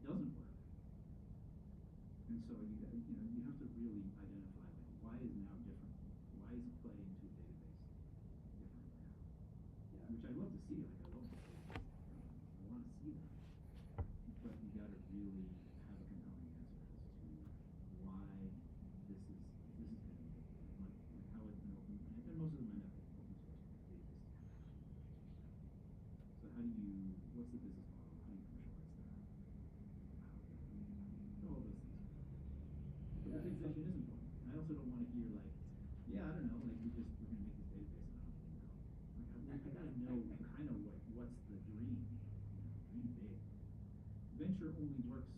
doesn't work. And so you have to really identify like why is now different? Why is play into a database different now? Yeah. Which I love to see. Like I love to see. I want to see that. But you got to really have a compelling answer as to why this is going to be like how it's been open, and most of them end up open source databases. So how do you? What's the business model? How do you commercialize that? All those things. But the big vision is important. I also don't want to hear like, yeah, I don't know, like we're gonna make this database and I don't really know. Like I gotta know kind of what's the dream. Dream big. Venture only works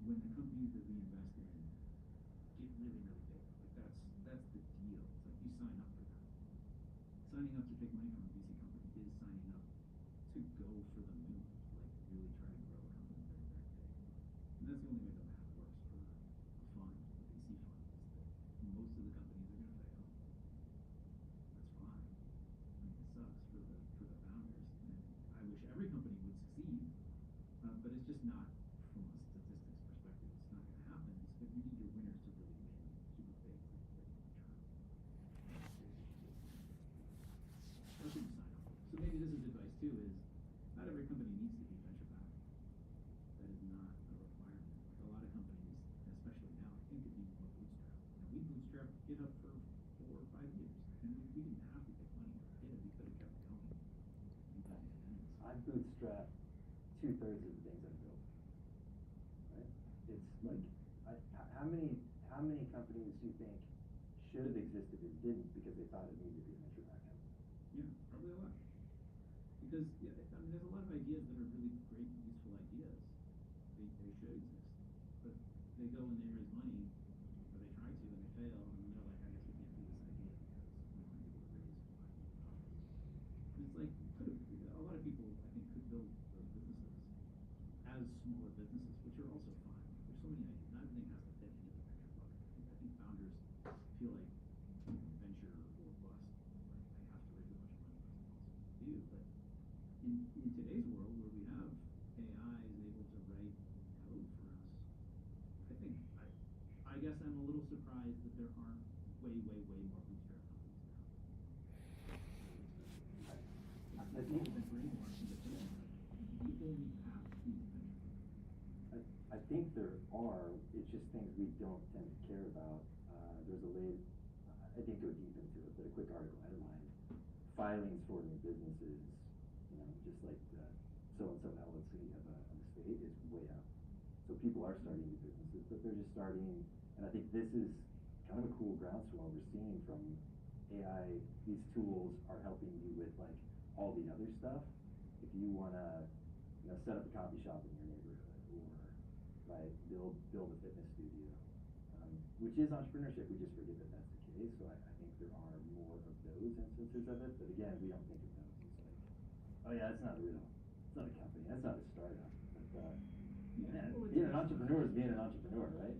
when the companies that we invest in get really, really big. Like that's the deal. It's like you sign up for that. Signing up to take money from a VC company is signing up to go for the moon, like really try to grow a company very, very big. And that's the only way the math works for a fund, a VC fund, is that most of the companies are going to fail. That's fine. I mean, it sucks for the founders, and I wish every company would succeed, but it's just not from a statistics perspective. It's not going to happen. But you need your winners to really win super big, like long term. That's what you sign up for. So maybe this is advice too: is not every company needs to be venture backed. That is not a requirement. Like a lot of companies, especially now, I think could be more bootstrap. We bootstrapped GitHub for 4 or 5 years, and we didn't have to take money to get it. We could have kept going. I bootstrap 2/3 of the things I build. Right? It's like, how many companies do you think should have existed and didn't because they thought it needed to be a venture back company? Yeah, probably a lot. Because I mean, there's a lot of ideas that are really great, useful ideas. They should exist, but they go and they raise money, or they try to, and they fail, and then they're like, I guess we can't do this idea because we weren't able to raise $5 million. And it's like a lot of people, I think, could build those businesses as smaller businesses, which are also fine. There's so many ideas. Not everything has to fit into the venture bucket. I think founders feel like venture or bust. Like I have to raise a bunch of money or else I'm impossible to do. But in today's world where we have AI is able to write code for us, I think I guess I'm a little surprised that there aren't way more bootstrap companies now. I think the brainwash into thinking that the only path is venture. I think there are. It's just things we don't tend to care about. There's a late. I didn't go deep into it, but a quick article headline: filings for new businesses. Just like so-and-so LLC of a state is way up. So people are starting new businesses, but they're just starting. And I think this is kind of a cool groundswell we're seeing from AI. These tools are helping you with like all the other stuff. If you want to, set up a coffee shop in your neighborhood, or right, build a fitness studio, which is entrepreneurship. We just forget that that's the case. So I think there are more of those instances of it. But again, we don't think of those as like, oh yeah, it's not a company, that's not a startup. But being an entrepreneur is being an entrepreneur, right?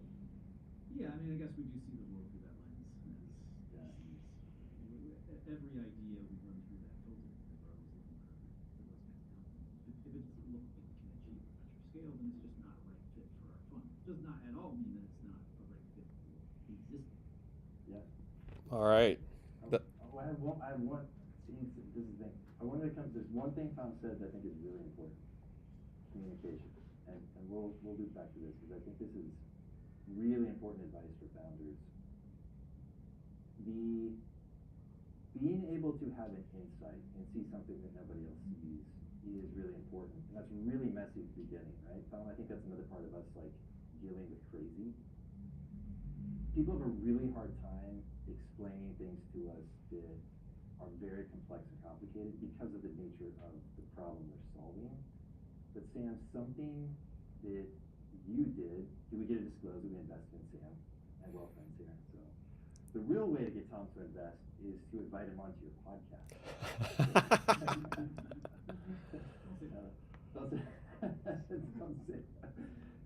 Yeah, I mean, I guess we do see the world through that lens. Every idea we run through that filter because we're always looking for those kinds of companies. If it doesn't look like it can achieve a venture scale, then it's just not a right fit for our fund. It does not at all mean that it's not a right fit for existing. Yeah. All right. I have one. See, this is the thing. I wanted to come. There's one thing Tom said that I think is really important: communication. And we'll loop back to this because I think this is really important advice for founders. Being able to have an insight and see something that nobody else sees is really important. And that's really messy at the beginning, right? Tom, I think that's another part of us like dealing with crazy. People have a really hard time explaining things to us that are very complex and complicated because of the nature of the problem they're solving. But Sam, something that you did we get to disclose that we invested in Sam, and well friends here. So the real way to get Tom to invest is to invite him onto your podcast.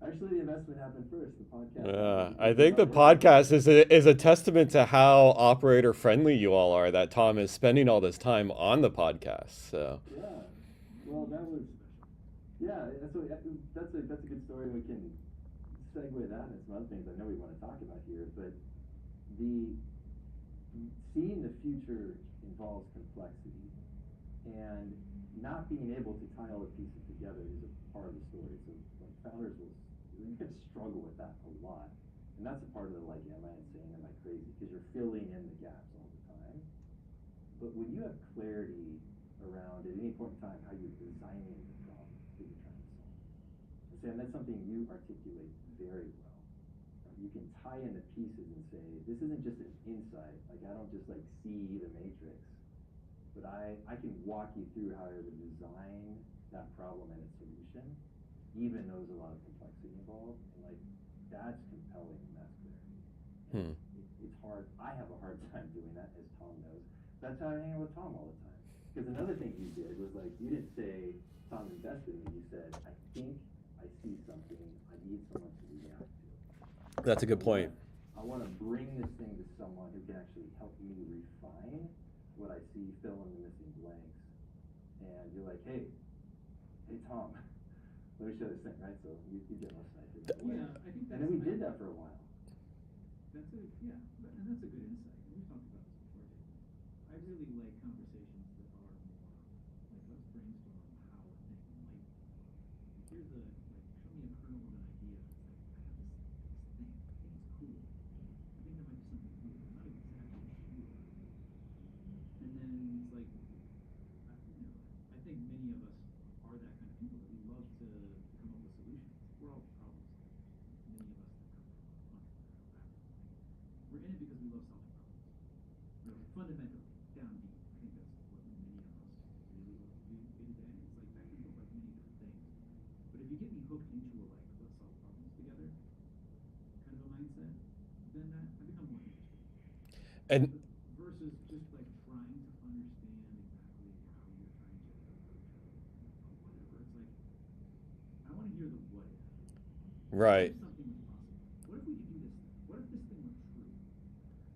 Actually, the investment happened first. The podcast. I think the podcast is a testament to how operator friendly you all are. That Tom is spending all this time on the podcast. So. Yeah. Well, that was. Yeah, that's a good story. We can segue that into some other things I know we want to talk about here, but the seeing the future involves complexity, and not being able to tie all the pieces together is a part of the story. So like founders will struggle with that a lot, and that's a part of the like, am I insane? Am I crazy? Because you're filling in the gaps all the time. But when you have clarity around at any point in time how you're designing the problem that you're trying to solve, and Sam, that's something you articulate very well. You can tie in the pieces and say, this isn't just an insight. Like I don't just like see the matrix, but I can walk you through how I would design that problem and its solution, even though there's a lot of complexity involved. And like that's compelling and that's clarity. Hmm. It's hard. I have a hard time doing that, as Tom knows. That's how I hang out with Tom all the time. Because another thing you did was like, you didn't say, Tom invested in me. You said, I think I see something. I need someone to react to it. That's a good point. I want to bring this thing to someone who can actually help me refine what I see, fill in the missing blanks. And you're like, hey Tom, let me show this thing, right? So you get most of that. Yeah, I think that's. And then we did that for a while. That's a and that's a good insight. We've talked about this before, Jason. I really like conversations that are more like let's brainstorm how a thing might. Here's a show me a kernel of an idea. It's like I have this thing. I think it's cool. I think there might be something cool. I'm not exactly sure. And then it's like I think many of us are that kind of people that we love to come up with solutions. We're all problem solvers. Many of us that come from entrepreneurial backgrounds. We're in it because we love solving problems. Really, fundamentally, down deep. I think that's what many of us really love to do day to day. It's like that can look like many different things. But if you get me hooked into a like let's solve problems together kind of a mindset, then I become more interested. And Versus just like trying to understand exactly how you're trying to approach a whatever. It's like I want to hear the what if. right. What if something was possible? What if we could do this thing? What if this thing were true?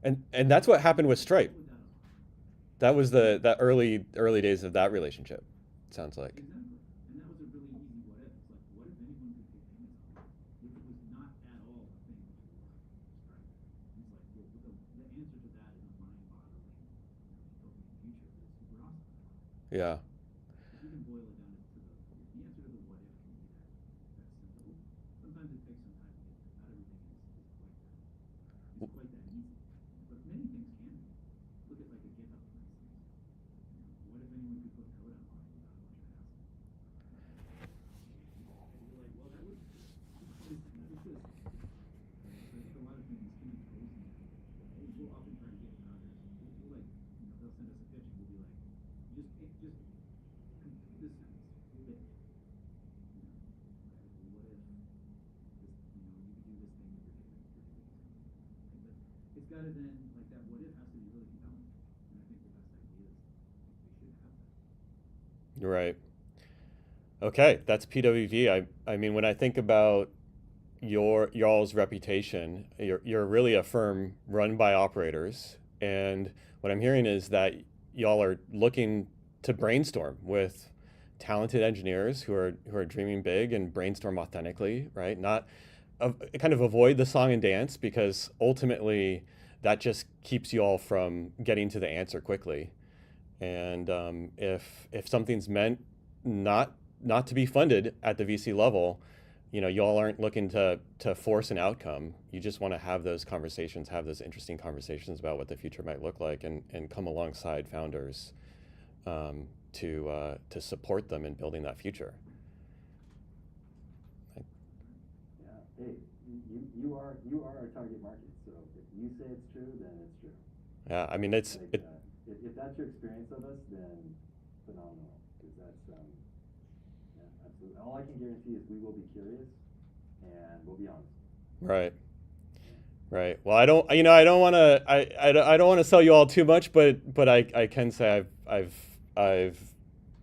And that's what happened with Stripe. What would that unlock? That was the early days of that relationship. Sounds like. Exactly. And that was a really easy what if. It's like, what if anyone could take Amazon if it was not at all a thing before Stripe? It's like, well, the answer to that is a mind-boggling, utopian future that is super awesome. Yeah. If you can boil it down to the answer to the what if can be that simple. Sometimes it takes some time to get there. Not everything is quite that easy. But many things can be. Look at like a GitHub, for instance. What if anyone could put code online without a bunch of hassle? You're like, well, that would exist. I think a lot of things can be crazy. We'll often try to get founders. We'll like, they'll send us a pitch and we'll be like, just complete this sentence. What if? What if this, you could do this thing that you're doing. It's got to then, like that what if has to be really compelling. And I think the best ideas, we should have that. Right. Okay, that's PWV. I mean, when I think about y'all's reputation, you're really a firm run by operators, and what I'm hearing is that y'all are looking to brainstorm with talented engineers who are dreaming big and brainstorm authentically, right? Not kind of avoid the song and dance, because ultimately that just keeps you all from getting to the answer quickly. And if something's meant not to be funded at the VC level, y'all aren't looking to force an outcome. You just want to have those conversations, have those interesting conversations about what the future might look like, and come alongside founders to support them in building that future. Yeah. Hey, you are our target market. So if you say it's true, then it's true. Yeah, I mean, it's like, if that's your experience of us, then phenomenal. Because that's yeah, absolutely. All I can guarantee is we will be curious and we'll be honest. right. Right. Well, I don't want to. I don't want to sell you all too much, but I can say I've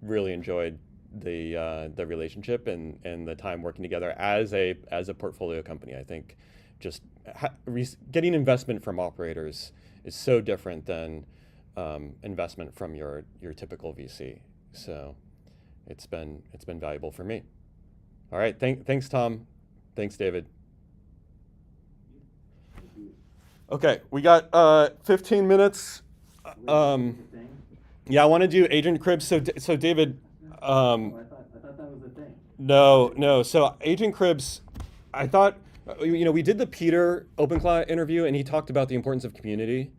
really enjoyed the relationship and the time working together as a portfolio company. I think just getting investment from operators is so different than investment from your typical VC. So it's been valuable for me. All right. Thanks, Tom. Thanks, David. Thank you. Okay, we got 15 minutes. Wait, Um, the thing? yeah, I want to do Agent Cribs. So David, Oh, I thought that was the thing. no, no. So Agent Cribs, I thought, we did the Peter OpenClaw interview, and he talked about the importance of community.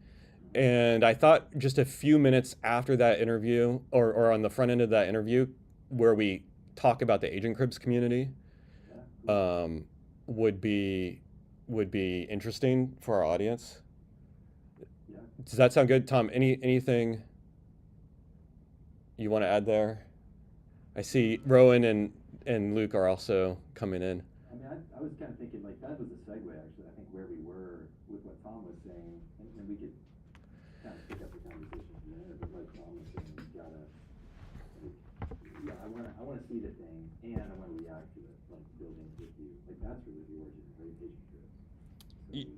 And I thought just a few minutes after that interview, or on the front end of that interview, where we talk about the Agent Cribs community, Yeah, cool. would be interesting for our audience. Yeah. Does that sound good, Tom? Anything you want to add there? I see Rowan and Luke are also coming in. I mean, I was kind of thinking like that was a segue actually. I think where we were with what Tom was saying, and we could kind of pick up the conversation from there. But like Tom was saying, we gotta, like, yeah, I wanna see the thing, and I wanna react to it, like building with you. Like that's really the origin of Agent Cribs.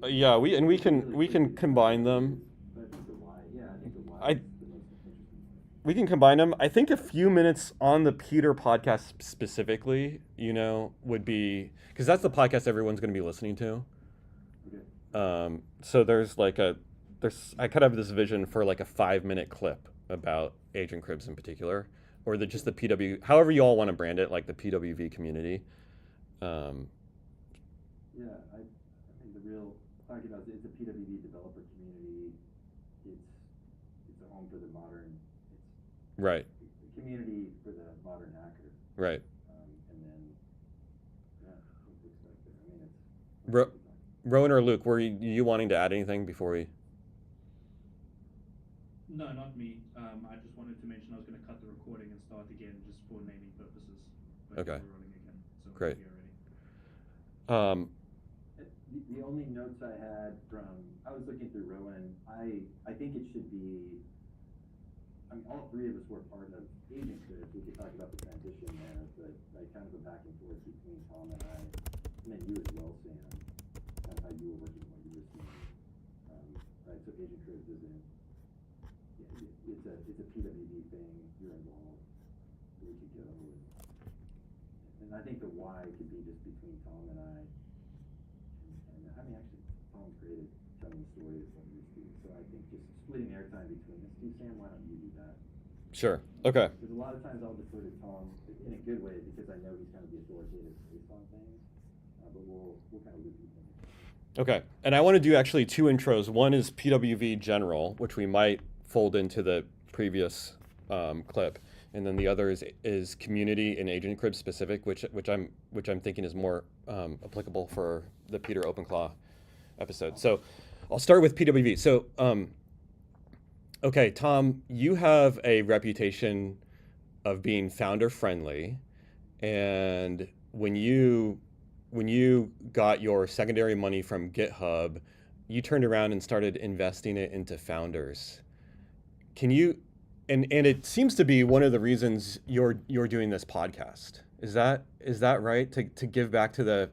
So Yeah, we really can quickly combine them. but I think the why, yeah, I think the why I is the most interesting part. We can combine them. I think a few minutes on the Peter podcast specifically, would be because that's the podcast everyone's going to be listening to. Okay. So I kind of have this vision for like a 5-minute clip about Agent Cribs in particular, or just the PW, however you all want to brand it, like the PWV community. Um, Yeah, I think the real talking about it's a PWV developer community. It's a home for the modern. right, It's a community for the modern hacker. right. And then yeah, what to expect there. I mean, it's Ro- Rowan or Luke, were you wanting to add anything before we? No, not me. I just wanted to mention I was going to cut the recording and start again just for naming purposes. But Okay. we're running again, so Great. we're ready. The only notes I had I was looking through Rowan. I think it should be. I mean, all three of us were part of Agent Cribs. We could talk about the transition there, but I kind of go back and forth between Tom and I, and then you as well, Sam. Kind of how you were working, what you were seeing. Right, so Agent Cribs isn't. It's a PWV thing. You're involved. We could go, and I think the why could be just between Tom and I. And I mean, actually, Tom created telling the story of what we used to. So I think just splitting airtime between us two. Sam, why don't you do that? Sure. Okay. Because a lot of times I'll defer to Tom in a good way because I know he's kind of the authoritative voice on things. But we'll kind of loop you in. Okay. And I want to do actually two intros. One is PWV general, which we might fold into the previous clip, and then the other is community and Agent Crib specific, which I'm thinking is more applicable for the Peter OpenClaw episode. So I'll start with PWV. So okay, Tom, you have a reputation of being founder friendly, and when you got your secondary money from GitHub, you turned around and started investing it into founders. Can you, and it seems to be one of the reasons you're doing this podcast. Is that right? To give back to the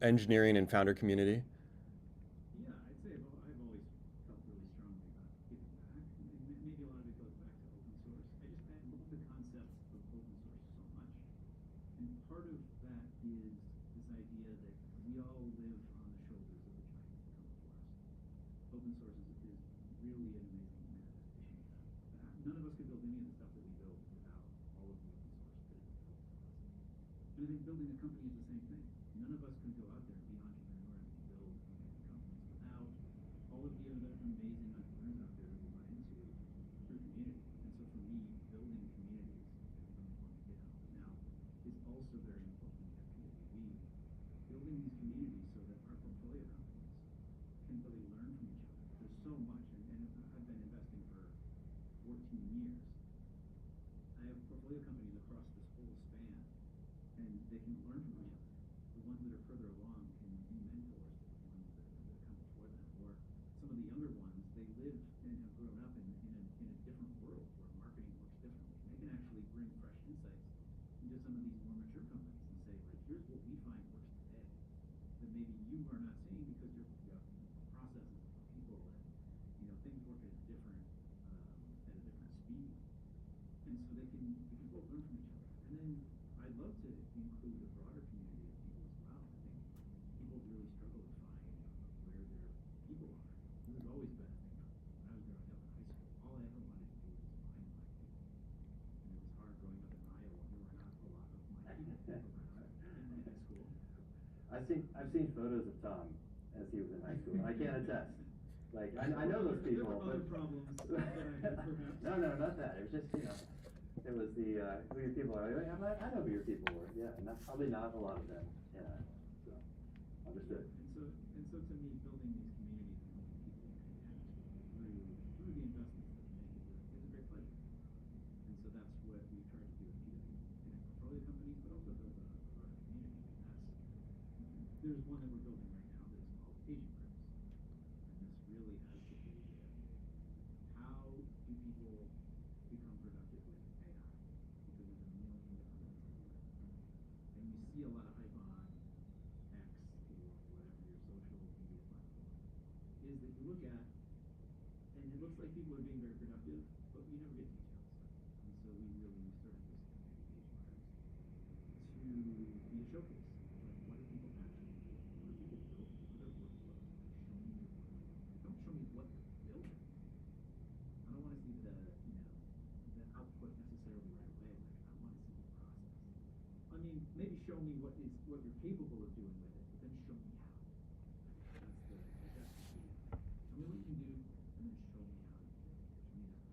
engineering and founder community? Yeah, I'd say I've always felt really strongly about giving back. Maybe a lot of it goes back to open source. I love the concept of open source so much. And part of that is this idea that we all live on the shoulders of the giants that come before us. Open source is really an amazing manifestation of that. None of us could build any of the stuff that we build without all of the open source that is available to us. And I think building a company is the same thing. None of us can go out there and be entrepreneurs and build amazing companies without all of the other amazing entrepreneurs out there that we run into through community. And so for me, building communities, everyone on GitHub now, is also very important at PWV. Building these communities so that our portfolio companies can really learn from each other. There's so much, and I've been investing for 14 years. I have portfolio companies across this whole span, and they can learn from each other. The ones that are further along can be mentors to the ones that come before them, or some of the younger ones, they live and have grown up in a different world where marketing works differently. They can actually bring fresh insights into some of these more mature companies and say, like, here's what we find works today that maybe you are not seeing because you have processes of people and things work at a different speed. And so they can both learn from each other. And then I'd love to include a broader community in high school. I've seen photos of Tom as he was in high school. I can't attest. Like I know those people. There were other problems that I had, perhaps. No, not that. It was just it was the who your people are. I know who your people were. Yeah, probably not a lot of them. Yeah, so understood. And so to me, building these communities and helping people connect through the investments that we make is a great pleasure. And so that's what we try to do at PW, connect portfolio companies, but also build a broader community. And there's one that we're building right now that is called Asian Groups. And this really has to do with how do people become productive with AI? Because there's a million different ways to do it. And you see a lot of hype on X or whatever your social media platform is that you look at, and it looks like people are being very productive, but you never get details. And so we really started this community, Asian Groups, to be a showcase. Like, what are people actually doing? What are people building? What are their workflows? Show me your workflow. Don't show me what you're building. I don't want to see the output necessarily right away. Like, I want to see the process. I mean, maybe show me what you're capable of doing with it, but then show me how. That's the key. Show me what you can do, and then show me how you do it. Show me that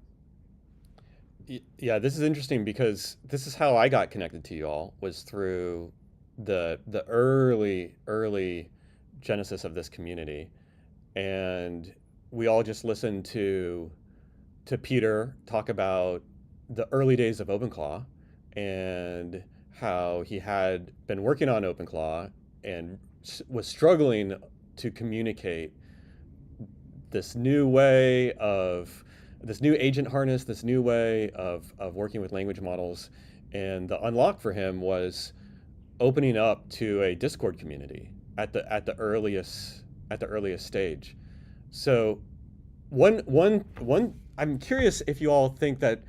process. Yeah, this is interesting because this is how I got connected to you all, was through the early genesis of this community, and we all just listened to Peter talk about the early days of OpenClaw and how he had been working on OpenClaw and was struggling to communicate this new way of this new agent harness, this new way of working with language models. And the unlock for him was opening up to a Discord community at the earliest stage. So one I'm curious if you all think that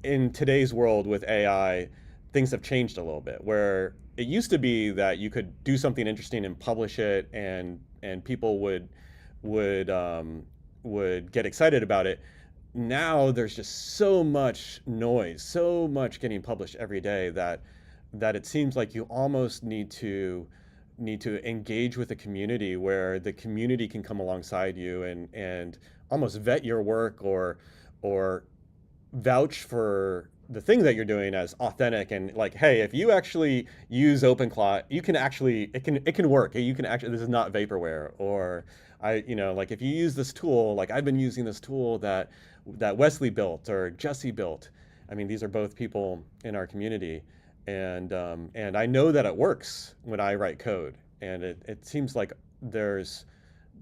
in today's world with AI, things have changed a little bit, where it used to be that you could do something interesting and publish it, and people would get excited about it. Now there's just so much noise, so much getting published every day that it seems like you almost need to engage with the community, where the community can come alongside you and almost vet your work or vouch for the thing that you're doing as authentic, and like, hey, if you actually use OpenClaw, you can actually it can work. You can actually, this is not vaporware. Or like, if you use this tool, like I've been using this tool that Wesley built or Jesse built. I mean, these are both people in our community, and I know that it works when I write code, and it seems like there's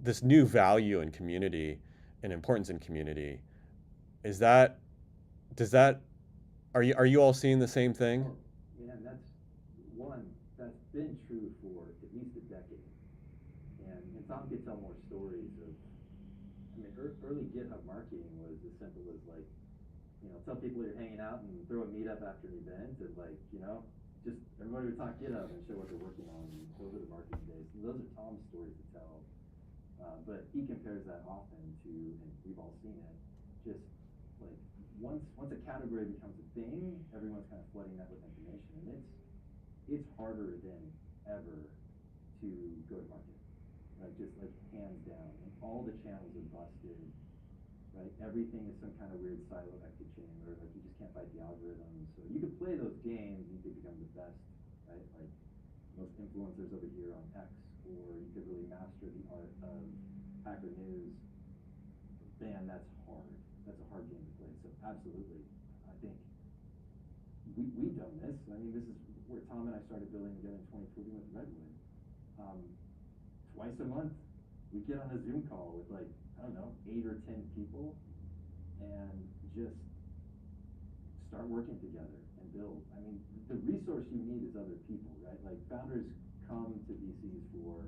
this new value in community and importance in community. Are you all seeing the same thing? Oh, yeah, and that's been true for at least a decade. And Tom could tell more stories of, I mean, early GitHub marketing was as simple as like, tell people you're hanging out and throw a meetup after an event, and like, just everybody would talk GitHub and show what they're working on. And those are the marketing days. And those are Tom's stories to tell. But he compares that often to, and we've all seen it, just like once a category becomes a thing, everyone's kind of flooding that with information, and it's harder than ever to go to market, right? Just like hands down, and all the channels are busted, right? Everything is some kind of weird silo vector chain where like you just can't fight the algorithms. So you could play those games, you could become the best, right? Like most influencers over here on X, or you could really master the art of Hacker News. Man, that's hard. That's a hard game to play. So absolutely, I think we've done this. I mean, this is where Tom and I started building together in 2014 with Redwood. Twice a month, we get on a Zoom call with like, I don't know, 8 or 10 people, and just start working together and build. I mean, the resource you need is other people, right? Like founders come to VCs for,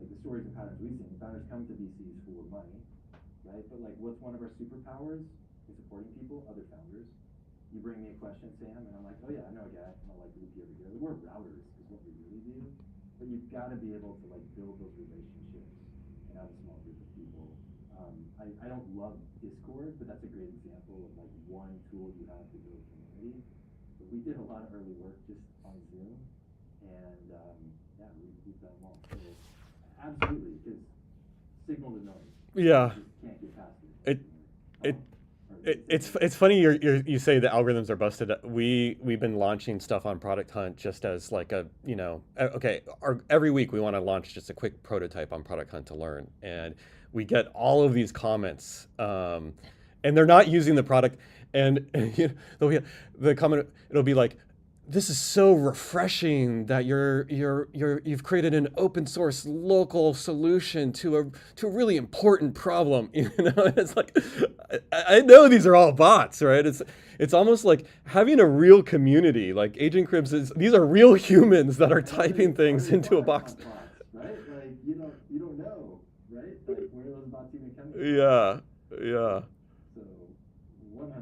like the stories and patterns we've seen, founders come to VCs for money, right? But like, what's one of our superpowers in supporting people? Other founders. You bring me a question, Sam, and I'm like, oh yeah, I know a guy, and I'll like loop you over here. We're routers is what we really do, but you've got to be able to like build those relationships and have a small group of people. I don't love Discord, but that's a great example of like one tool you have to build community. But we did a lot of early work just on Zoom, And yeah, we've done well. So absolutely, because signal to noise. Yeah. You just can't get past It- it. it- Or It's funny you say the algorithms are busted. We've been launching stuff on Product Hunt just as like a, okay, every week we want to launch just a quick prototype on Product Hunt to learn, and we get all of these comments, and they're not using the product, and the comment, it'll be like, this is so refreshing that you've created an open source local solution to a really important problem. It's like, I know these are all bots, right? It's almost like having a real community. Like Agent Cribs these are real humans that are typing things into a box. Bots, right? Like you don't know, right? Like where those bots even coming from. Yeah, yeah. So 100%.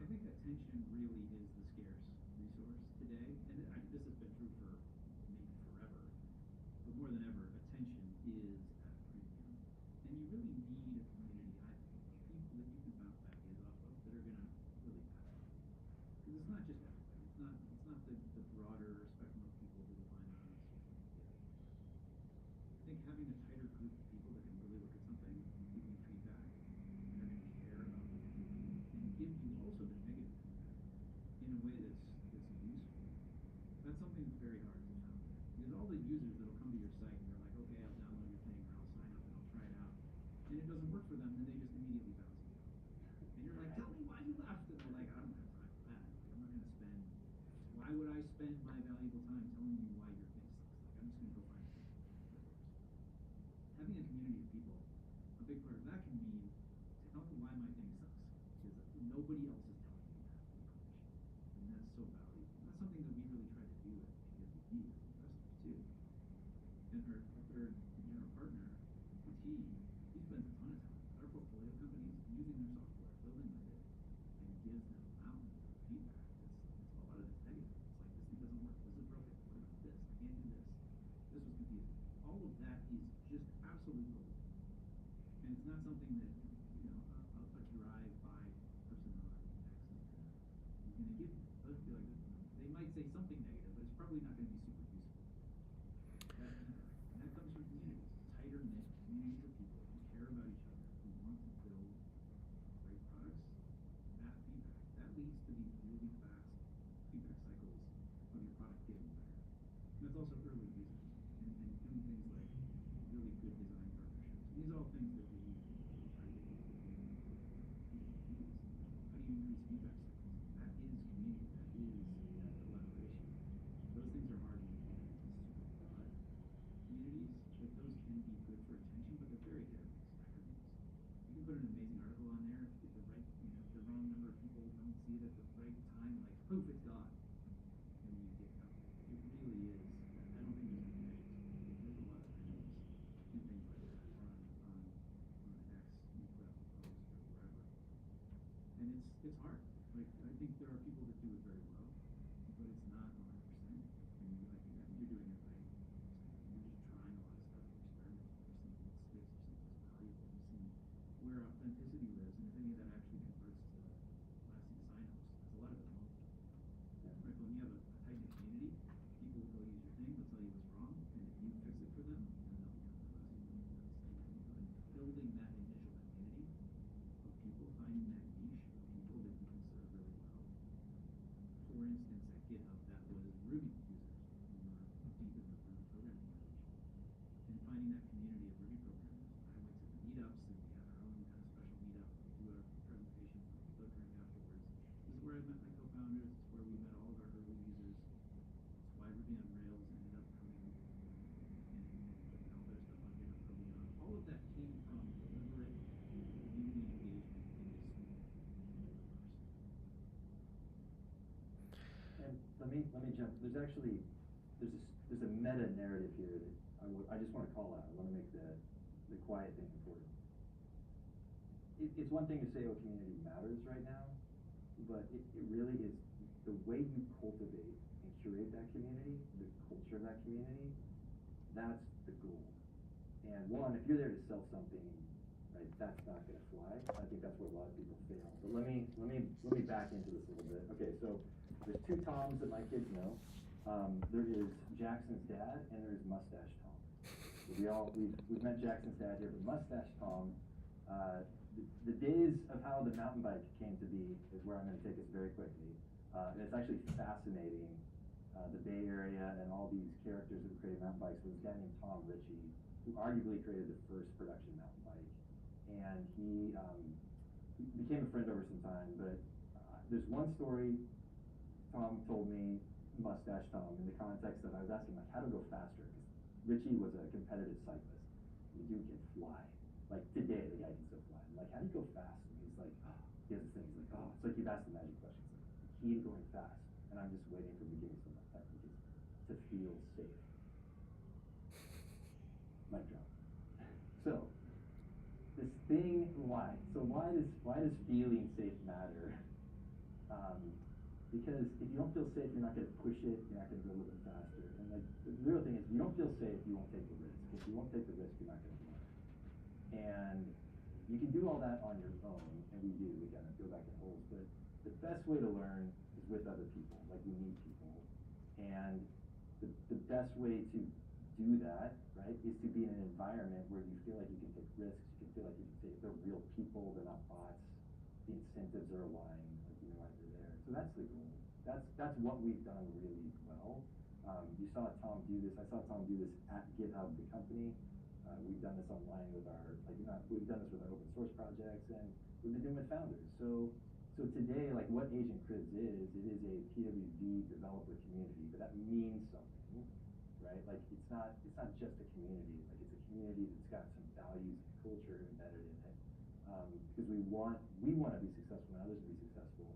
I think attention really is the scarce resource today, and this has been true for maybe forever, but more than ever, attention is at a premium, and you really need a community, I think, of people that you can bounce ideas off of that are going to really matter. Because it's not just everybody. It's not the broader spectrum of people who will find it on social media. I think having a tighter group of people that can really look at something and give you feedback and are going to care about what you're doing and give you also the negative feedback in a way that's useful. That's something that's very hard to found. Because all the users that'll come to your site and they're like, okay, I'll download your thing or I'll sign up and I'll try it out, and it doesn't work for them, then they just immediately bounce you out. And you're like, tell me why you left, and they're like, I don't have time for that. Like, I'm not going to spend. Why would I spend my valuable time telling you why your thing sucks? Like, I'm just going to go find something that works. Having a community of people, a big part of that can be to tell me why my thing sucks, because nobody else is telling me that information, and that's so valuable. And that's something that we really try to do at PWG with investors too. And our third partner, PT, he spends a ton of time with our portfolio companies using their software, building with it, and gives them a mountain of feedback. It's a lot of it's negative. It's like, this thing doesn't work. This is broken. What about this? I can't do this. This was confusing. All of that is just absolute gold. And it's not something that a drive-by person on X is gonna give you. It doesn't feel like this. They might say something negative, but it's probably not going to be super useful. That feedback, and that comes from communities, tighter knit communities of people who care about each other, who want to build great products. That feedback that leads to these really fast feedback cycles of your product getting better. And that's also early users and doing things like really good design partnerships. These are all things that we try to get people to do. How do you increase feedback cycles? That is community. That is collaboration. Those things are hard when you do them in super broad communities. Like those can be good for attention, but they're very hit or miss. You can put an amazing article on there if the right, the wrong number of people don't see it at the right time, like poof, it's gone, and you get nothing. It really is. I don't think there's any magic to it. There's a lot of randomness and things like that, or on an X, you put up a post or wherever, and it's hard. Like I think there are people that do it very well, but it's not 100%. And I think you're doing it right. You're just trying a lot of stuff. You're experimenting. You're seeing what sticks. You're seeing what's valuable. You're seeing where authenticity lives, and if any of that actually converts to lasting signups. Because a lot of it won't. Right? When you have a tight-knit community, people will go use your thing. They'll tell you what's wrong, and if you fix it for them, then they'll become your lasting signups. And building that initial community of people, finding that niche of people that you can serve really well. For instance, at GitHub, that was Ruby users who were deep in the Ruby programming language. And finding that community of Ruby programmers. I went to the meetups, and we had our own kind of special meetup. We do a presentation from the flickering afterwards. This is where I met my co-founders. It's where we met all of our early users. It's why Ruby on Rails ended up coming and putting all their stuff on GitHub early on. All of that came from deliberate community engagement in this small universe. And let me jump. There's a meta narrative here that I just want to call out. I want to make the quiet thing important. It's one thing to say, oh, community matters right now, but it really is the way you cultivate and curate that community, the culture of that community. That's the goal. And one, if you're there to sell something, right, that's not going to fly. I think that's where a lot of people fail. But let me back into this a little bit. Okay, so there's two Toms that my kids know. There is Jackson's dad and there's Mustache Tom. So we've met Jackson's dad here, but Mustache Tom, the days of how the mountain bike came to be is where I'm going to take us very quickly. And it's actually fascinating, the Bay Area and all these characters who created mountain bikes. There's a guy named Tom Ritchie, who arguably created the first production mountain bike. And he became a friend over some time, but there's one story Tom told me, Mustache Tom, in the context that I was asking, like, how to go faster. Because Richie was a competitive cyclist. The dude can fly. Like, today, the guy can still fly. I'm like, how do you go fast? And he's like, oh, he has this thing. He's like, oh, it's like you've asked the magic question. It's like, the key to going fast. And I'm just waiting for him to give me some of that technique to feel safe. Mic drop. So, this thing, why? So why does feeling safe matter? Because if you don't feel safe, you're not going to push it, you're not going to go a little bit faster. And like the real thing is, if you don't feel safe, you won't take the risk. If you won't take the risk, you're not going to learn. And you can do all that on your own, and we do. We kind of go back in holes. But the best way to learn is with other people. Like we need people. And the best way to do that, right, is to be in an environment where you feel like you can take risks, you can feel like you can say they're real people, they're not bots, the incentives are aligned, like you know why they're there. So that's the goal. That's what we've done really well. You saw Tom do this. I saw Tom do this at GitHub, the company. We've done this online with we've done this with our open source projects, and we've been doing it with founders. So today, like what Agent Cribs is, it is a PWV developer community, but that means something, right? Like it's not just a community. Like it's a community that's got some values and culture embedded in it. Because we want to be successful and others to be successful.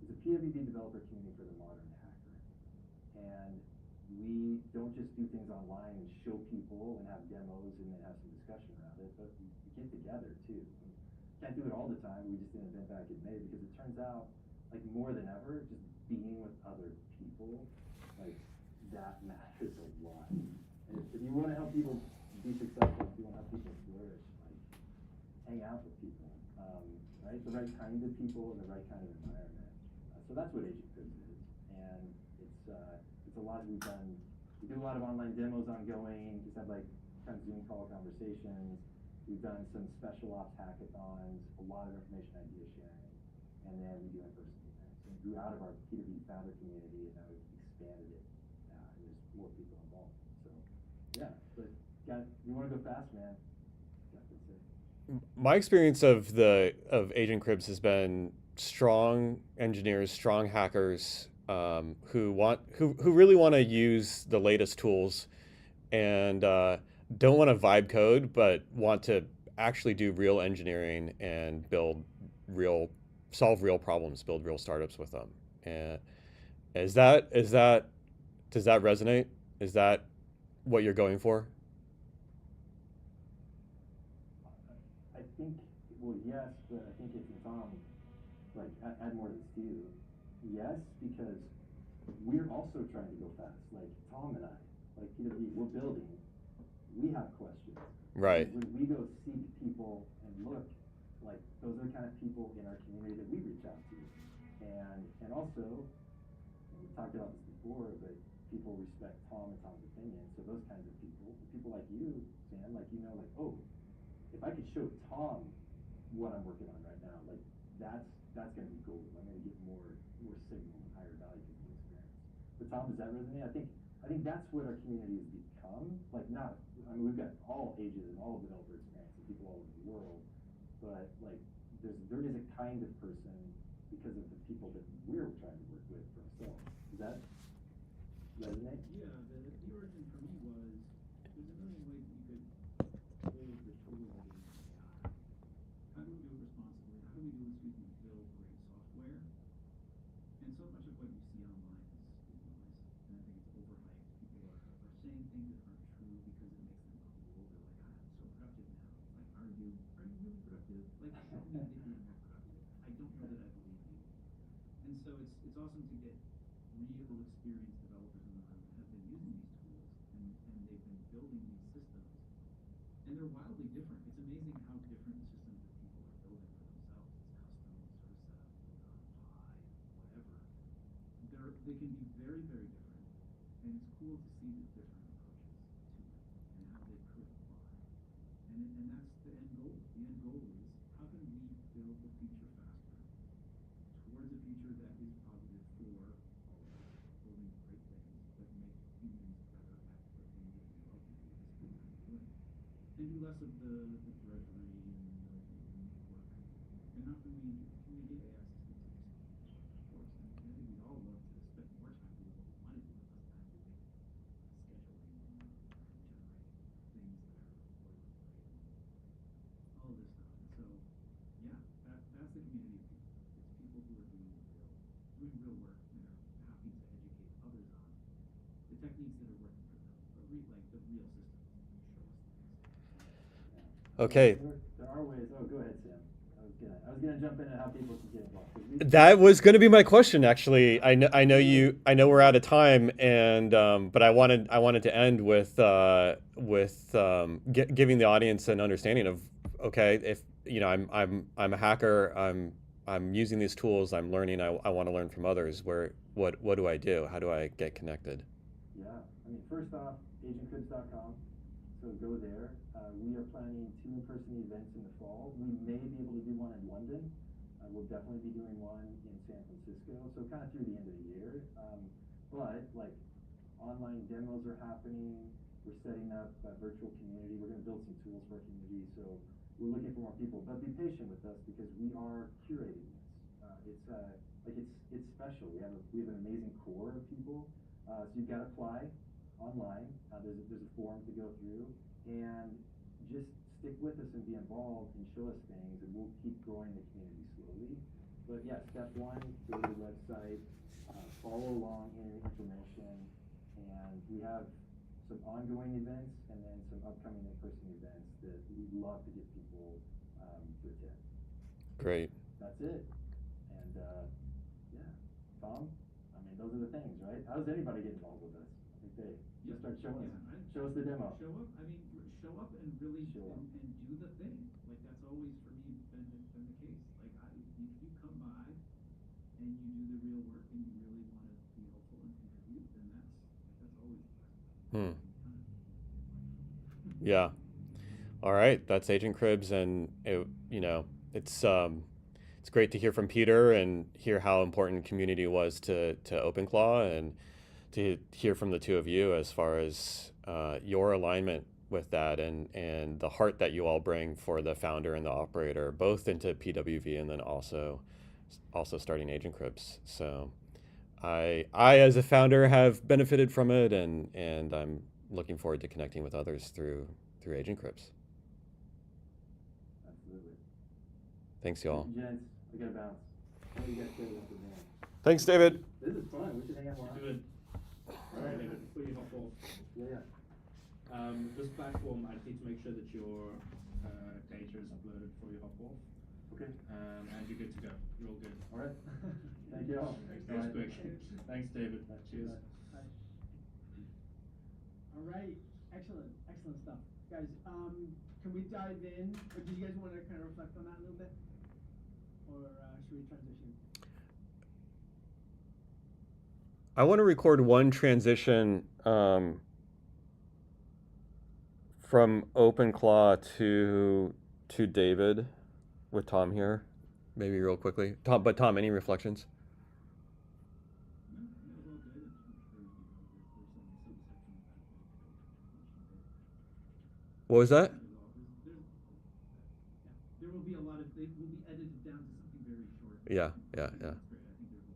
It's a PWV developer community for the modern hacker. And we don't just do things online and show people and have demos and then have some discussion around it, but we get together too. We can't do it all the time. We just did an event back in May because it turns out, like more than ever, just being with other people, like that matters a lot. And if you want to help people be successful, if you want to help people flourish, like hang out with people, right? The right kind of people and the right kind of environment. So that's what Agent Cribs is, and it's a lot. We do a lot of online demos ongoing. Just have like kind of Zoom call conversations. We've done some special ops hackathons, a lot of information idea sharing, and then we do in-person events. And we grew out of our P2P founder community, and now we've expanded it, and there's more people involved. So yeah, but you want to go fast, man? Got to say. My experience of Agent Cribs has been strong engineers, strong hackers who really want to use the latest tools and don't want to vibe code, but want to actually do real engineering and solve real problems, build real startups with them. And does that resonate? Is that what you're going for? I think, well, yes, but I think it's Tom, like, add more to this too. Yes, because we're also trying to go fast. Like, Tom and I, like, we're building, we have questions. Right. When we go seek people and look, like, those are the kind of people in our community that we reach out to. And also, we've talked about this before, but people respect Tom and Tom's opinion. So those kinds of people like you, Sam, like, you know, like, oh, if I could show Tom what I'm working on right now, like that's going to be gold. I'm going to get more signal and higher value from the experience. But Tom, does that resonate? I think that's what our community has become. Like we've got all ages and all developer experience and people all over the world, but like there is a kind of person because of the people that we're trying to work with for ourselves. Does that resonate? Yeah, the origin for me was there's a million ways that you could hold the tool of AI. How do we do it responsibly? How do we build great software? And so much of what you see online is noise, and I think it's overhyped. People are saying things that aren't true because it makes them cool. They're like, I'm so productive now. It's like, are you really productive? Like, tell me that you're more productive. I don't know that I believe you. And so it's awesome to get real experienced developers in the room that have been using these tools and they've been building these systems. And they're wildly different. It's amazing how different the systems that people are building for themselves. It's custom sort of setup, built on Pi, whatever. They can be very, very different. And it's cool to see the different approaches to it and how they could apply. And that's the end goal. The end goal is how can we build the future faster towards a future that is positive for all of us, building great things that make humans better at the things that we love to do and spend time doing. And do less of the drudgery and the work. And how can we get AI systems to do something? Of course. And I think we'd all love to spend more time doing what we want to do and less time doing scheduling and generating things that are boilerplate and all of this stuff. And so, yeah, that's the community of people. It's people who are doing real work and are happy to educate others on the techniques that are working for them, but like the real systems and show us things. Okay. There are ways. Oh, go ahead, Sam. I was gonna jump into how people can get involved. That was going to be my question, actually. I know we're out of time, and but I wanted to end with giving the audience an understanding of, okay, if I'm a hacker, I'm using these tools, I'm learning, I want to learn from others. What do I do? How do I get connected? Yeah, I mean, first off, agentcribs.com. So go there. We are planning 2 in-person events in the fall. We may be able to do one in London. We'll definitely be doing one in San Francisco. So kind of through the end of the year. But like online demos are happening. We're setting up a virtual community. We're going to build some tools for our community. So we're looking for more people. But be patient with us because we are curating this. It's special. We have an amazing core of people. So you've got to apply online. There's a form to go through, and just stick with us and be involved and show us things, and we'll keep growing the community slowly. But yeah, step 1, go to the website, follow along in information, and we have some ongoing events and then some upcoming in-person events that we'd love to get people to attend. Great. That's it. And yeah, Tom, I mean, those are the things, right? How does anybody get involved with us? I think they just start showing us. Right? Show us the demo. Show up. I mean, show up and really and do the thing. Like that's always for me been the case. Like if you come by and you do the real work and you really want to be helpful and contribute, then that's always the best. Yeah. All right. That's Agent Cribs, and it's great to hear from Peter and hear how important community was to OpenClaw, and to hear from the two of you as far as your alignment with that and the heart that you all bring for the founder and the operator, both into PWV and then also starting Agent Cribs. So I as a founder have benefited from it, and I'm looking forward to connecting with others through Agent Cribs. Absolutely. Thanks, y'all. Gents, I gotta bounce. What do you guys say about the band? Thanks, David. This is fun. We should hang out more. Good. All right, David, before you hop off, Yeah. this platform, I need to make sure that your data is uploaded before you hop off. Okay. And you're good to go. You're all good. All right. Thank you all. That was quick. Thanks, David. Cheers. Bye. All right, excellent stuff, guys. Can we dive in? Or do you guys want to kind of reflect on that a little bit, or should we transition? I want to record one transition from OpenClaw to David with Tom here, maybe real quickly. Tom, any reflections? What was that? There will be a lot of, they will be edited down to something very short. Yeah. That's great. I think there's a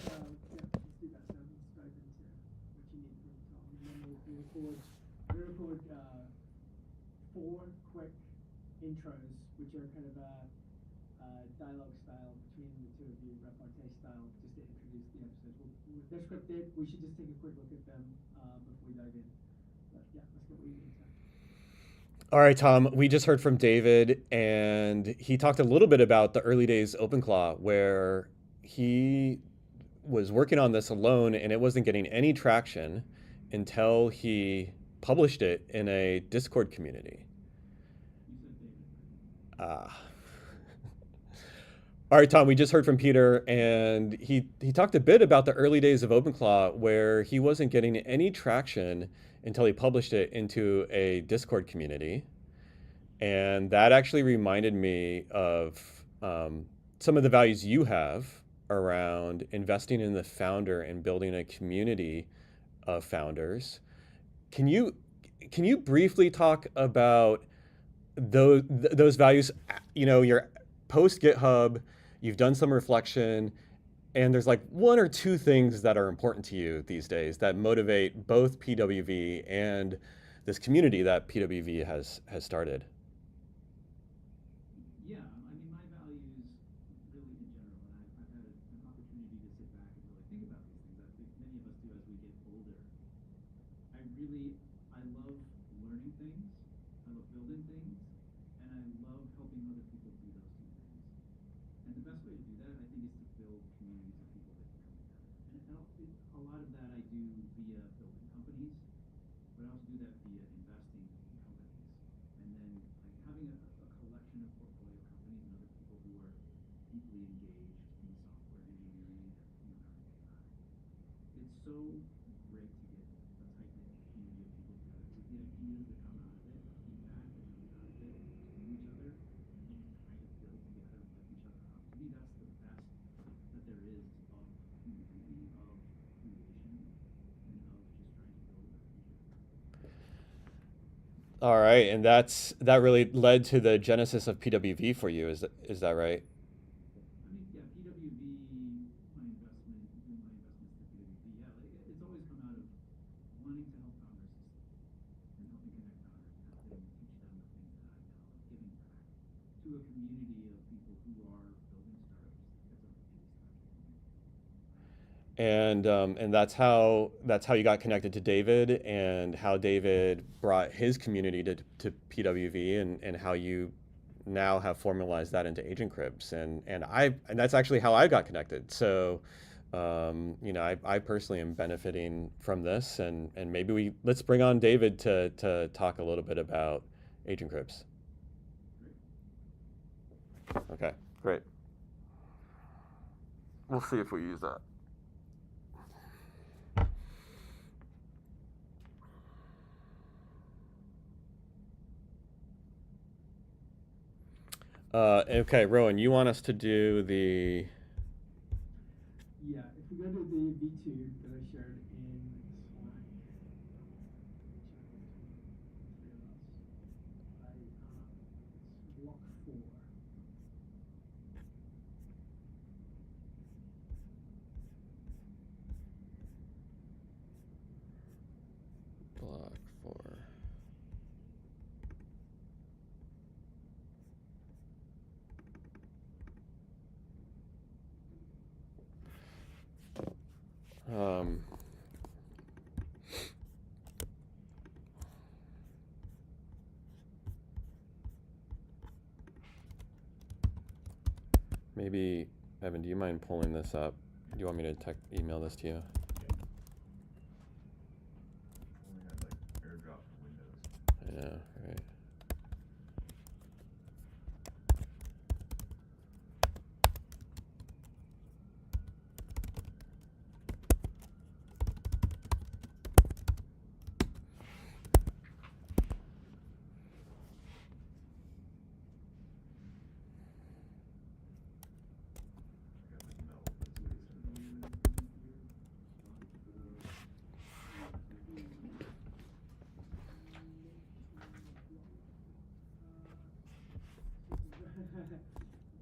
lot of good options. Let's do that. So let's dive into what you need from Tom, and then we'll record 4 quick intros, which are kind of dialogue style between the two of you, repartee style, just to introduce the episodes. They're scripted. We should just take a quick look at them before we dive in. But yeah, let's get what you need to say. All right, Tom, we just heard from David, and he talked a little bit about the early days OpenClaw, where he was working on this alone and it wasn't getting any traction until he published it in a Discord community. All right, Tom, we just heard from Peter, and he talked a bit about the early days of OpenClaw, where he wasn't getting any traction until he published it into a Discord community. And that actually reminded me of some of the values you have around investing in the founder and building a community of founders. Can you briefly talk about those values? You know, you're post GitHub, you've done some reflection, and there's like one or two things that are important to you these days that motivate both PWV and this community that PWV has started. Yeah, I mean, my values really in general, and I've had an opportunity to sit back and really think about these things. I think many of us do as we get older. I love learning things, I love building things, and I love helping other people do those two things. And the best way to do that, I think, is to build communities of people that can come together. And a lot of that I do via building companies, but I also do that via investing in companies. And then like having a collection of portfolio companies and other people who are deeply engaged in software engineering and coming AI. It's so great to get a tight-knit community of people together with the ideas that come out of it, the feedback that comes out of it, to each other, and kind of build together and lift each other up. To me, that's the best that there is of community, of creation, and of just trying to build a better future. All right, and that really led to the genesis of PWV for you. Is that right? I mean, yeah, PWV, my investment, doing my investments to PWV, yeah, like, it's always come out of wanting to help founders succeed and helping connect founders and helping teach them the things that I know and giving back to a community of people who are building startups. It's a really special community. And that's how you got connected to David, and how David brought his community to PWV, and how you now have formalized that into Agent Cribs, and that's actually how I got connected. So, you know, I personally am benefiting from this, and maybe let's bring on David to talk a little bit about Agent Cribs. Great. Okay, great. We'll see if we use that. Okay, Rowan, you want us to do the... Yeah, if we go to the V2 that I shared in Slack, it's block 4. Block 4. Maybe, Evan, do you mind pulling this up? Do you want me to email this to you? Only had like AirDrop for Windows. I know, right? I got this melt that's wasted.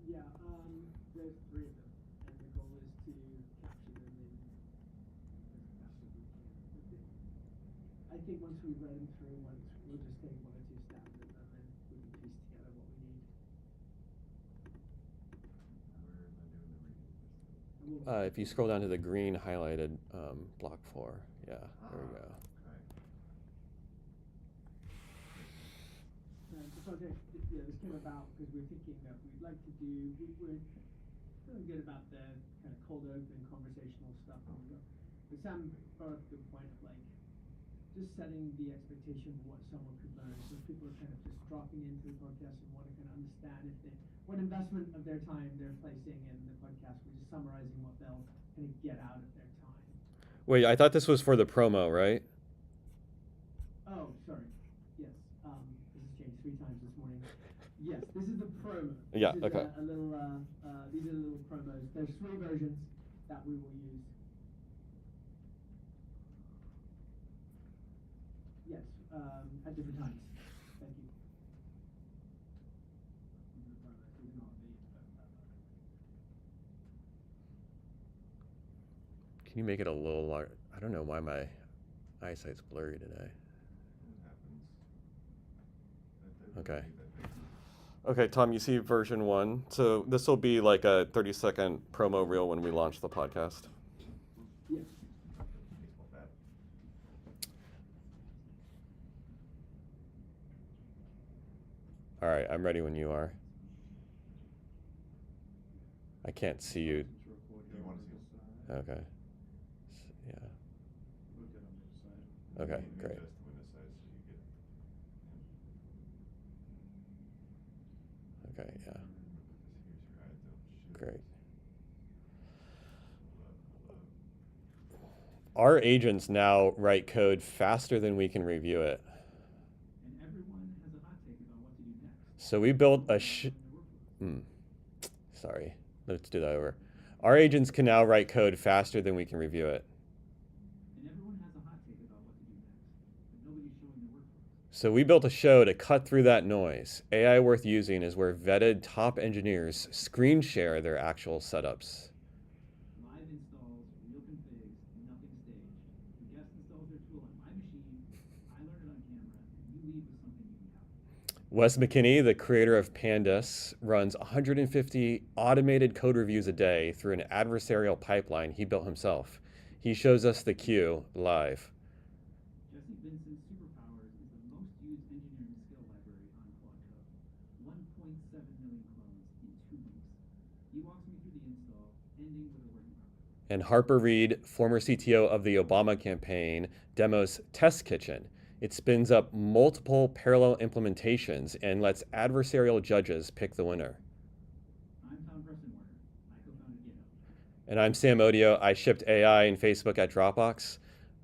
Yeah, there's 3 of them, and the goal is to capture them in as fast as we can. I think once we read them through, we'll just take 1 or 2 stabs at them, and we can piece together what we need. Where am I doing the reading? If you scroll down to the green highlighted block 4, yeah, there we go. Okay. So this came about because we're thinking that we'd like to do, we're feeling good about the kind of cold open conversational stuff. But Sam brought up the point of like, just setting the expectation for what someone could learn. So if people are kind of just dropping into the podcast and want to kind of understand what investment of their time they're placing in the podcast, we're just summarizing what they'll kind of get out of their time. Wait, I thought this was for the promo, right? Oh, sorry. Yes. This has changed 3 times this morning. Yes, this is the promo. Yeah, This is okay. a little, these are the little promos. There's 3 versions that we will use. Yes, at different times. Thank you. Can you make it a little larger? I don't know why my eyesight's blurry today. It happens. Okay. That big. Okay, Tom, you see version 1. So this will be like a 30-second promo reel when we launch the podcast. Yes. Baseball bat. All right, I'm ready when you are. I can't see you. To record Do you here wanna on see this it? side. Okay. Yeah. We'll get on the other side. Okay, You can great. adjust the window size so you get. Okay, yeah. Here's your eye, don't shoot. Great. Hold up. Our agents now write code faster than we can review it. And everyone has a hot take about what to do next. So we built a Sorry, let's do that over. Our agents can now write code faster than we can review it. And everyone has a hot take about what to do next, but nobody's showing their workflows. So we built a show to cut through that noise. AI Worth Using is where vetted top engineers screen share their actual setups. Live installs, real configs, nothing staged. The guest installs their tool on my machine, I learn it on camera, and you leave with something you can calculate. Wes McKinney, the creator of Pandas, runs 150 automated code reviews a day through an adversarial pipeline he built himself. He shows us the queue live. Jesse Vincent's Superpowers is the most used engineering skill library on Claude Code. 1.7 million clones in 2 weeks. He walks me through the install, ending with a working product. And Harper Reed, former CTO of the Obama campaign, demos Test Kitchen. It spins up multiple parallel implementations and lets adversarial judges pick the winner. I'm Tom Prestonwerder. I co-founded GitHub. And I'm Sam Odio. I shipped AI and Facebook at Dropbox.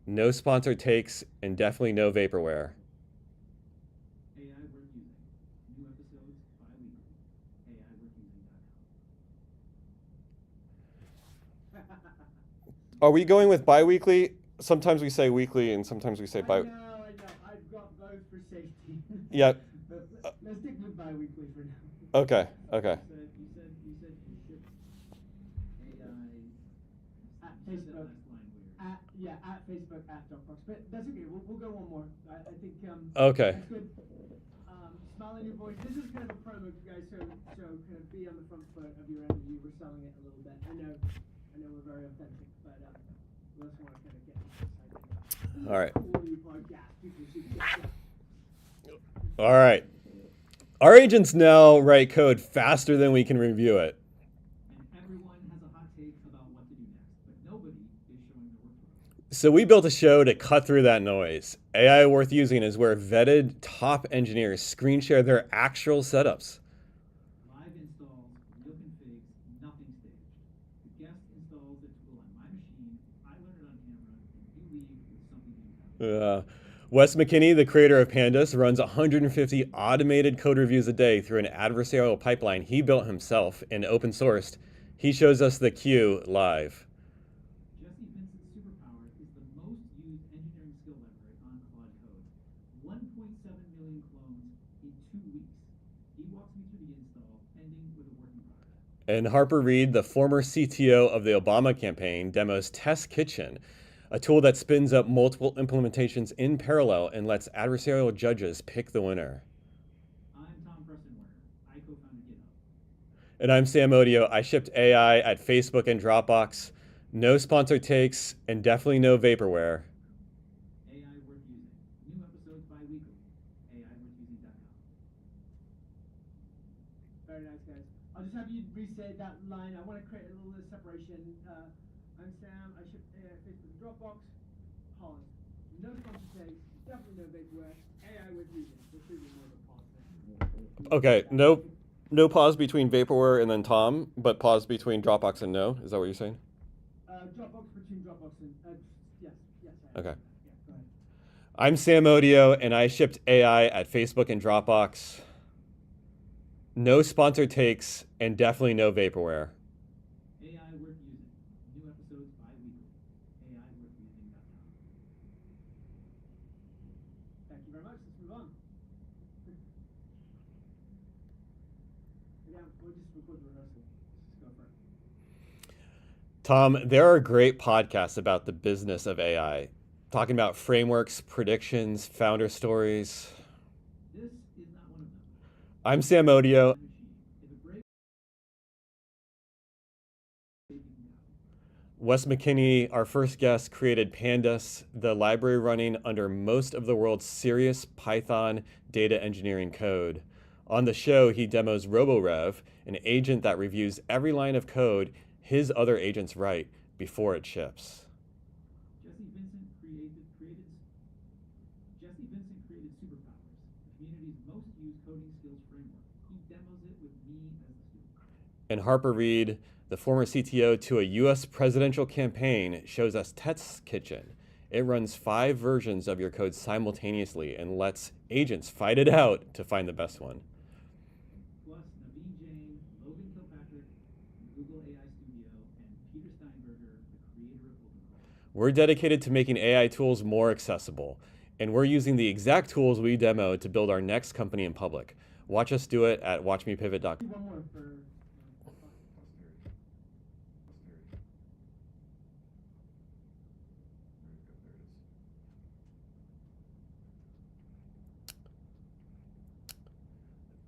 No sponsored takes and definitely no vaporware. AI worth using. New episodes bi-weekly. AIworthusing.com. Are we going with bi-weekly? Sometimes we say weekly and sometimes we say I know. I've got both for safety. Yeah. But let's stick with bi-weekly for now. Okay, okay. You said you shipped AI At you said that Facebook. last line weird. At Facebook, at Dropbox. But that's okay. We'll go one more. I think Okay. that's good. Smile in your voice. This is kind of a promo, guys. So kind of be on the front foot of your energy. We're selling it a little bit. I know we're very authentic, but we also want to kind of get excited. All right. Quality podcast. People should get that. All right. Our agents now write code faster than we can review it. And everyone has a hot take about what to do next, but nobody is showing their workflows. So we built a show to cut through that noise. AI Worth Using is where vetted top engineers screen share their actual setups. Live installs, real configs, nothing staged. The guest installs the tool on my machine, I learn it on camera, and you leave with something you can calculate. Wes McKinney, the creator of Pandas, runs 150 automated code reviews a day through an adversarial pipeline he built himself and open sourced. He shows us the queue live. Jesse Vincent's Superpowers is the most used engineering skill library on Claude Code. 1.7 million clones in 2 weeks. He walks me through the install, ending with a working product. And Harper Reed, the former CTO of the Obama campaign, demos Test Kitchen, a tool that spins up multiple implementations in parallel and lets adversarial judges pick the winner. I'm Tom Prestonwerder. I co-founded GitHub. And I'm Sam Odio. I shipped AI at Facebook and Dropbox. No sponsored takes and definitely no vaporware. AI worth using. New episodes bi-weekly. AIworthusing.com. Very nice, guys. I'll just have you re-say that line. I want to create a little bit of separation. I'm Sam. I ship AI, Facebook, and Dropbox. Pause. no sponsor takes, definitely no vaporware, AI worth using. There should be more of a pause there. Okay, no pause between vaporware and then Tom, but pause between Dropbox and no. Is that what you're saying? Dropbox between Dropbox and yes. I Okay. understand that. Yeah, go ahead. I'm Sam Odio, and I shipped AI at Facebook and Dropbox. No sponsor takes, and definitely no vaporware. AI worth using. New episodes bi-weekly. AIworthusing.com. Thank you very much. Let's move on. Yeah, we'll just record the rehearsal. Let's just go for it. Tom, there are great podcasts about the business of AI, talking about frameworks, predictions, founder stories. This is not one of them. I'm Sam Odio. Machine. If it breaks, you can go. Wes McKinney, our first guest, created Pandas, the library running under most of the world's serious Python data engineering code. On the show, he demos RoboRev, an agent that reviews every line of code his other agents write before it ships. Jesse Vincent created Superpowers, the community's most used coding skills framework. He demos it with me as the student. And Harper Reed, the former CTO to a US presidential campaign, shows us Test Kitchen. It runs 5 versions of your code simultaneously and lets agents fight it out to find the best one. Plus Naveen Jain, Logan Kilpatrick from Google AI Studio, and Peter Steinberger, the creator of OpenClaw. We're dedicated to making AI tools more accessible, and we're using the exact tools we demoed to build our next company in public. Watch us do it at watchmepivot.com. One more for.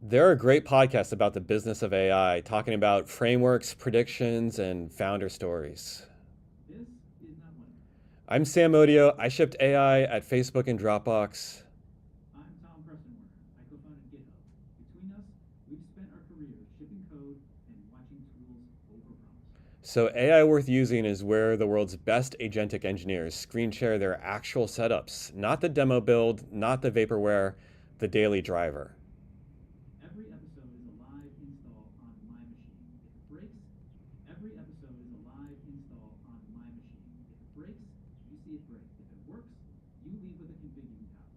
There are great podcasts about the business of AI, talking about frameworks, predictions, and founder stories. This is not one of them. I'm Sam Odio. I shipped AI at Facebook and Dropbox. I'm Tom Prestonwerner. I co-founded GitHub. Between us, we've spent our careers shipping code and watching tools overpromise. So AI worth using is where the world's best agentic engineers screen share their actual setups, not the demo build, not the vaporware, the daily driver. Every episode is a live install on my machine. If it breaks, every episode is a live install on my machine. If it breaks, you see it break. If it works, you leave with a config you can copy.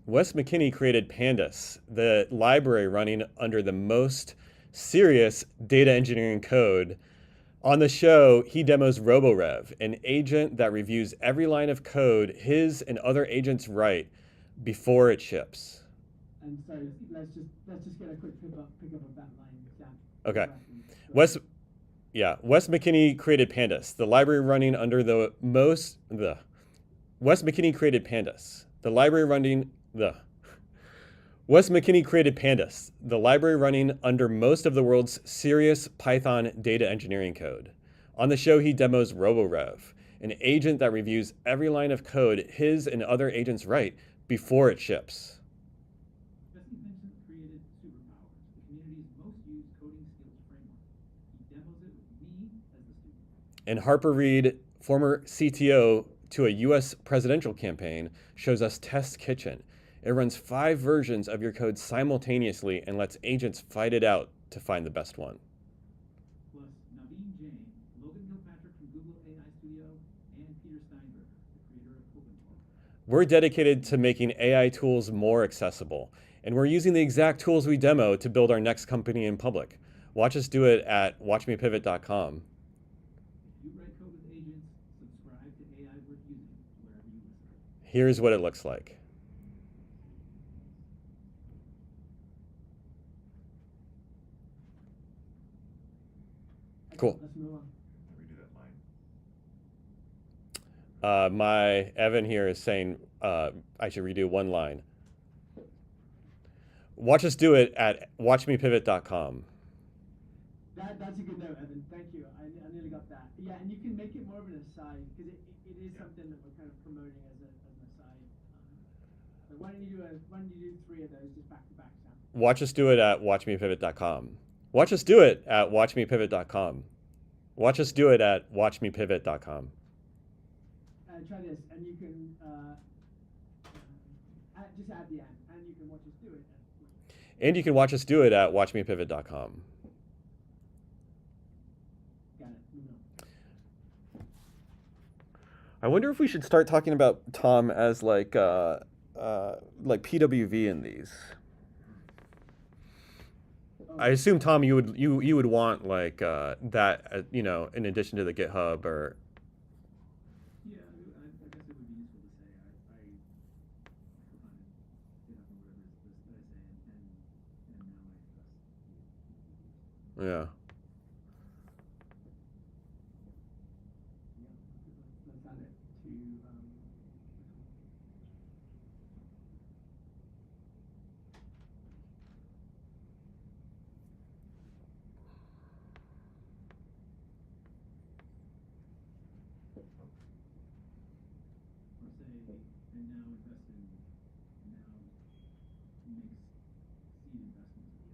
Wes McKinney created Pandas, the library running under the most serious data engineering code. On the show, he demos RoboRev, an agent that reviews every line of code his and other agents write before it ships. And so let's just get a quick pick up of that line, Sam. Okay. Wes McKinney created Pandas, the library running under the most the. Wes McKinney created Pandas, the library running the. Wes McKinney created Pandas, the library running under most of the world's serious Python data engineering code. On the show, he demos RoboRev, an agent that reviews every line of code his and other agents write before it ships. Jesse Vincent created Superpowers, the community's most used coding skills framework. He demos it with me as the student. And Harper Reed, former CTO to a US presidential campaign, shows us Test Kitchen. It runs 5 versions of your code simultaneously and lets agents fight it out to find the best one. Plus Naveen Jain, Logan Kilpatrick from Google AI Studio, and Peter Steinberger, the creator of OpenClaw. We're dedicated to making AI tools more accessible, and we're using the exact tools we demo to build our next company in public. Watch us do it at watchmepivot.com. If you write code with agents, subscribe to AI Worth Using wherever you listen. Here's what it looks like. Cool. Let's move on. Redo that line. My Evan here is saying I should redo one line. Watch us do it at watchmepivot.com. That's a good note, Evan. Thank you. I nearly got that. Yeah, and you can make it more of an aside because it is something that we're kind of promoting as an aside. But why don't you do 3 of those just back to back, Sam? Watch us do it at watchmepivot.com. Watch us do it at watchmepivot.com. Watch us do it at watchmepivot.com. Try this, and you can just add the and you can watch us do it. And you can watch us do it at watchmepivot.com. Got it. We know. I wonder if we should start talking about Tom as like PWV in these. I assume, Tom, you would want like that, you know, in addition to the GitHub or. Yeah, I guess it would be useful to say I co-founded GitHub or whatever it is that I say, and now I invest. Yeah. Let's add it to Or say, and now invest in, now makes seed investments in the